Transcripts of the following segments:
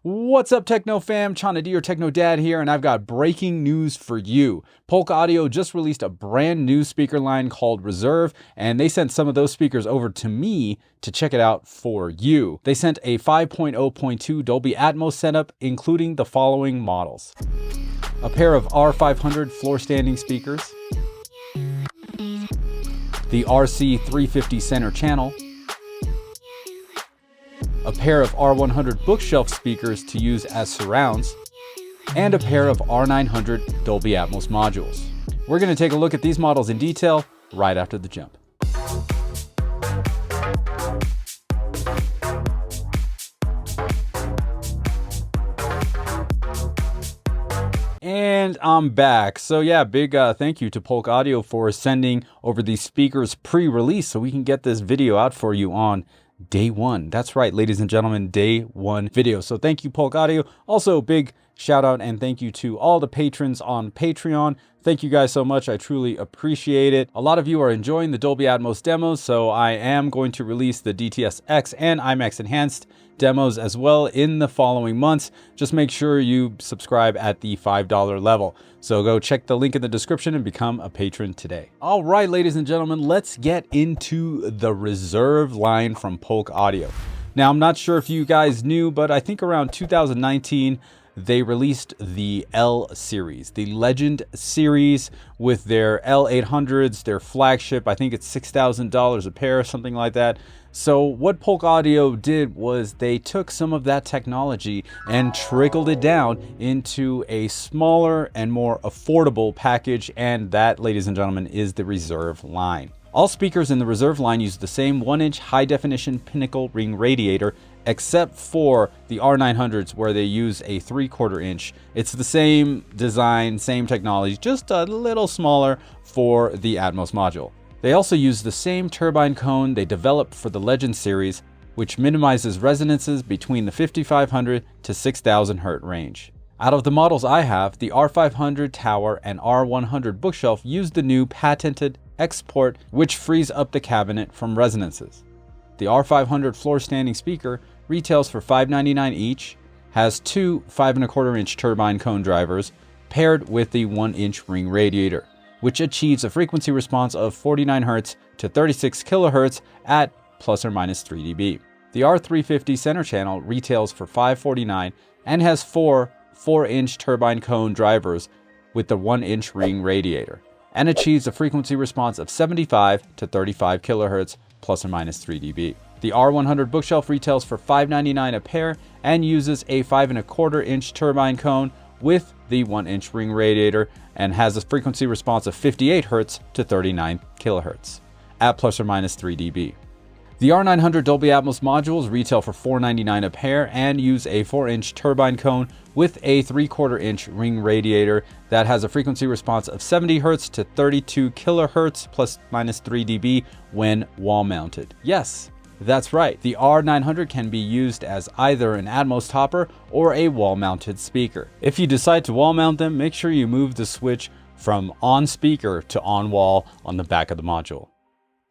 What's up, Techno fam? Chana D, your Techno Dad here, and I've got breaking news for you. Polk Audio just released a brand new speaker line called Reserve, and they sent some of those speakers over to me to check it out for you. They sent a 5.0.2 Dolby Atmos setup, including the following models: a pair of R500 floor standing speakers, the RC350 center channel, a pair of R100 bookshelf speakers to use as surrounds, and a pair of R900 Dolby Atmos modules. We're going to take a look at these models in detail right after the jump. And I'm back. So yeah, big thank you to Polk Audio for sending over these speakers pre-release so we can get this video out for you on day one. That's right, ladies and gentlemen, day one video. So thank you, Polk Audio. Also, big shout out and thank you to all the patrons on Patreon. Thank you guys so much. I truly appreciate it. A lot of you are enjoying the Dolby Atmos demos, so I am going to release the DTS-X and IMAX Enhanced demos as well in the following months. Just make sure you subscribe at the $5 level. So go check the link in the description and become a patron today. All right, ladies and gentlemen, let's get into the Reserve line from Polk Audio. Now, I'm not sure if you guys knew, but I think around 2019, they released the L series, the Legend series, with their L800s, their flagship. I think it's $6,000 a pair, something like that. So what Polk Audio did was they took some of that technology and trickled it down into a smaller and more affordable package, and that, ladies and gentlemen, is the Reserve line. All speakers in the Reserve line use the same 1-inch high-definition Pinnacle ring radiator, except for the R900s where they use a 3/4 inch. It's the same design, same technology, just a little smaller for the Atmos module. They also use the same turbine cone they developed for the Legend series, which minimizes resonances between the 5500 to 6000 Hz range. Out of the models I have, the R500 tower and R100 bookshelf use the new patented X port, which frees up the cabinet from resonances. The R500 floor standing speaker retails for $5.99 each, has two 5¼ inch turbine cone drivers paired with the 1-inch ring radiator, which achieves a frequency response of 49 Hz to 36 kHz at ±3 dB. The R350 center channel retails for $5.49 and has four 4-inch turbine cone drivers with the 1-inch ring radiator, and achieves a frequency response of 75 to 35 kHz ±3 dB. The R100 bookshelf retails for $5.99 a pair and uses a 5¼ inch turbine cone with the 1-inch ring radiator and has a frequency response of 58 Hz to 39 kHz at ±3 dB. The R900 Dolby Atmos modules retail for $4.99 a pair and use a 4-inch turbine cone with a 3/4 inch ring radiator that has a frequency response of 70 Hz to 32 kHz ±3 dB when wall mounted. Yes, that's right. The R900 can be used as either an Atmos topper or a wall mounted speaker. If you decide to wall mount them, make sure you move the switch from on speaker to on wall on the back of the module.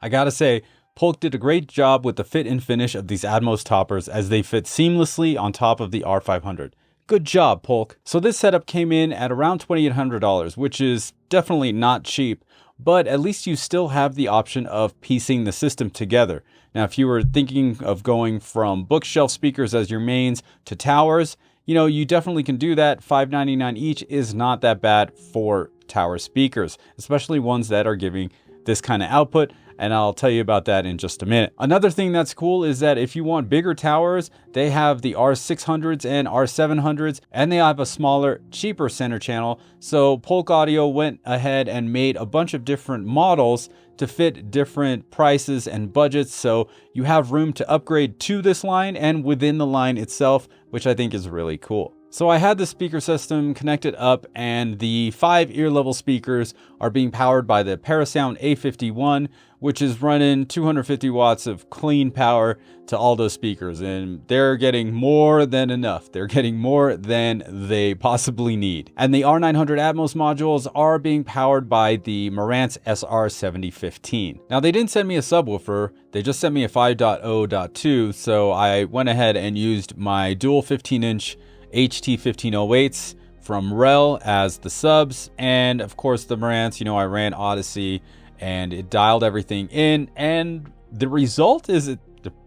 I gotta say, Polk did a great job with the fit and finish of these Atmos toppers as they fit seamlessly on top of the R500. Good job, Polk. So this setup came in at around $2,800, which is definitely not cheap, but at least you still have the option of piecing the system together. Now, if you were thinking of going from bookshelf speakers as your mains to towers, you definitely can do that. $5.99 each is not that bad for tower speakers, especially ones that are giving this kind of output, and I'll tell you about that in just a minute. Another thing that's cool is that if you want bigger towers, they have the R600s and R700s, and they have a smaller, cheaper center channel. So Polk Audio went ahead and made a bunch of different models to fit different prices and budgets, so you have room to upgrade to this line and within the line itself, which I think is really cool. So I had the speaker system connected up, and the 5 ear level speakers are being powered by the Parasound A51, which is running 250 watts of clean power to all those speakers. And they're getting more than enough. They're getting more than they possibly need. And the R900 Atmos modules are being powered by the Marantz SR7015. Now, they didn't send me a subwoofer. They just sent me a 5.0.2. So I went ahead and used my dual 15-inch HT1508s from Rel as the subs, and of course the Marantz. I ran Odyssey and it dialed everything in, and the result is a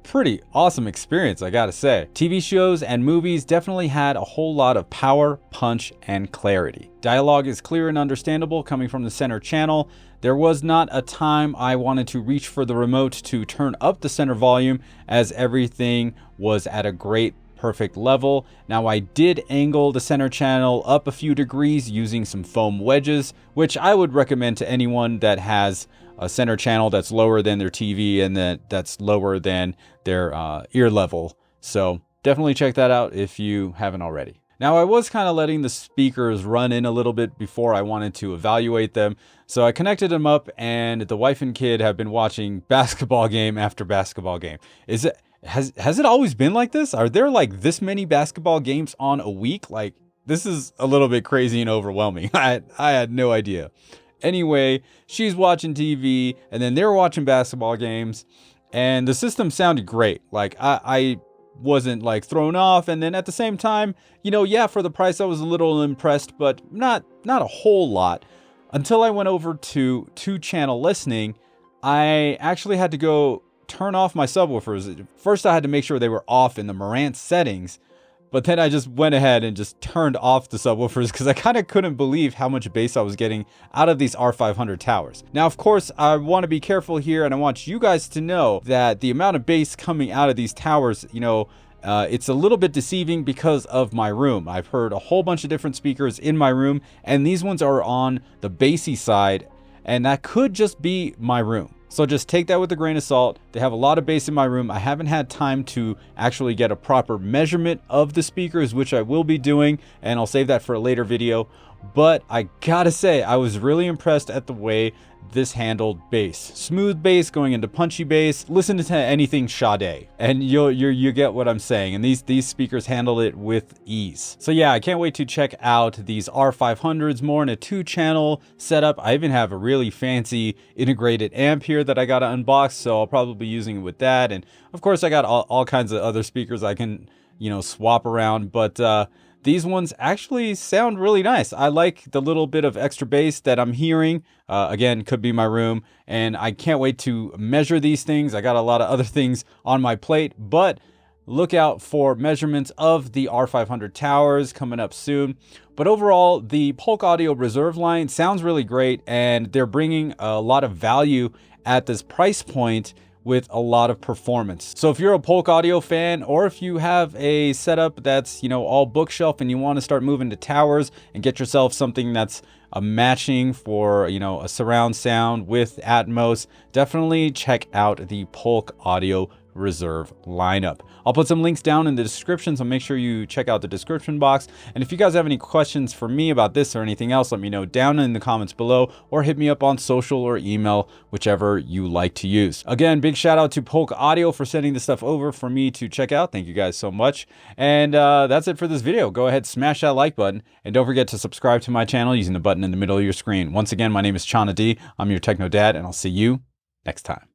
pretty awesome experience, I gotta say. TV shows and movies definitely had a whole lot of power, punch, and clarity. Dialogue is clear and understandable coming from the center channel. There was not a time I wanted to reach for the remote to turn up the center volume, as everything was at a great perfect level. Now, I did angle the center channel up a few degrees using some foam wedges, which I would recommend to anyone that has a center channel that's lower than their TV and that's lower than their ear level. So definitely check that out if you haven't already. Now, I was kind of letting the speakers run in a little bit before I wanted to evaluate them. So I connected them up, and the wife and kid have been watching basketball game after basketball game. Has it always been like this? Are there like this many basketball games on a week? Like, this is a little bit crazy and overwhelming. I had no idea. Anyway, she's watching TV, and then they're watching basketball games, and the system sounded great. Like, I wasn't like thrown off. And then at the same time, yeah, for the price, I was a little impressed, but not a whole lot. Until I went over to 2-channel listening, I actually had to go turn off my subwoofers. First, I had to make sure they were off in the Marantz settings, but then I just went ahead and just turned off the subwoofers because I kind of couldn't believe how much bass I was getting out of these R500 towers. Now, of course, I want to be careful here, and I want you guys to know that the amount of bass coming out of these towers, it's a little bit deceiving because of my room. I've heard a whole bunch of different speakers in my room, and these ones are on the bassy side, and that could just be my room. So just take that with a grain of salt. They have a lot of bass in my room. I haven't had time to actually get a proper measurement of the speakers, which I will be doing, and I'll save that for a later video. But I gotta say, I was really impressed at the way this handled bass. Smooth bass going into punchy bass. Listen to anything Sade, and you get what I'm saying. And these speakers handle it with ease. So yeah, I can't wait to check out these R500s more in a 2-channel setup. I even have a really fancy integrated amp here that I got to unbox, so I'll probably be using it with that. And of course, I got all kinds of other speakers I can swap around, but these ones actually sound really nice. I like the little bit of extra bass that I'm hearing. Again, could be my room, and I can't wait to measure these things. I got a lot of other things on my plate, but look out for measurements of the R500 towers coming up soon. But overall, the Polk Audio Reserve line sounds really great, and they're bringing a lot of value at this price point with a lot of performance. So if you're a Polk Audio fan, or if you have a setup that's, all bookshelf and you want to start moving to towers and get yourself something that's a matching for, a surround sound with Atmos, definitely check out the Polk Audio Reserve lineup. I'll put some links down in the description, so make sure you check out the description box. And if you guys have any questions for me about this or anything else, let me know down in the comments below, or hit me up on social or email, whichever you like to use. Again, big shout out to Polk Audio for sending this stuff over for me to check out. Thank you guys so much. And that's it for this video. Go ahead, smash that like button, and don't forget to subscribe to my channel using the button in the middle of your screen. Once again, my name is Chana D. I'm your Techno Dad, and I'll see you next time.